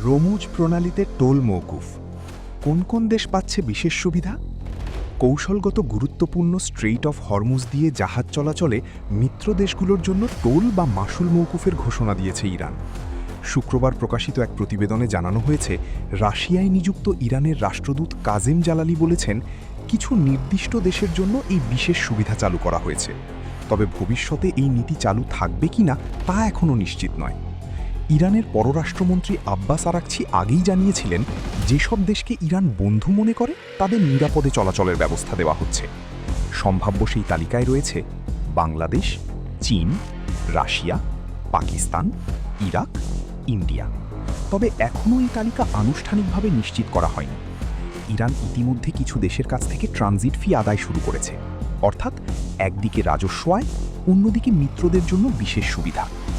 রমুজ প্রণালীতে toll মওকুফ। কোন কোন দেশ পাচ্ছে বিশেষ সুবিধা? কৌশলগত গুরুত্বপূর্ণ স্ট্রেইট অফ হরমুজ দিয়ে জাহাজ চলাচলে মিত্র দেশগুলোর জন্য টোল বা মাশুল মওকুফের ঘোষণা দিয়েছে ইরান। শুক্রবার প্রকাশিত এক প্রতিবেদনে জানানো হয়েছে, রাশিয়ায় নিযুক্ত ইরানের রাষ্ট্রদূত কাজেম জালালি বলেছেন, কিছু নির্দিষ্ট দেশের জন্য এই বিশেষ সুবিধা চালু করা হয়েছে। তবে ভবিষ্যতে এই নীতি চালু থাকবে কিনা তা এখনও নিশ্চিত নয়। ইরানের পররাষ্ট্রমন্ত্রী আব্বাস আরাকচি আগেই জানিয়েছিলেন, যেসব দেশকে ইরান বন্ধু মনে করে তাদের নিরাপদে চলাচলের ব্যবস্থা দেওয়া হচ্ছে। সম্ভাব্য সেই তালিকায় রয়েছে বাংলাদেশ, চীন, রাশিয়া, পাকিস্তান, ইরাক, ইন্ডিয়া। তবে এখনও এই তালিকা আনুষ্ঠানিকভাবে নিশ্চিত করা হয়নি। ইরান ইতিমধ্যে কিছু দেশের কাছ থেকে ট্রানজিট ফি আদায় শুরু করেছে, অর্থাৎ একদিকে রাজস্ব আয়, অন্যদিকে মিত্রদের জন্য বিশেষ সুবিধা।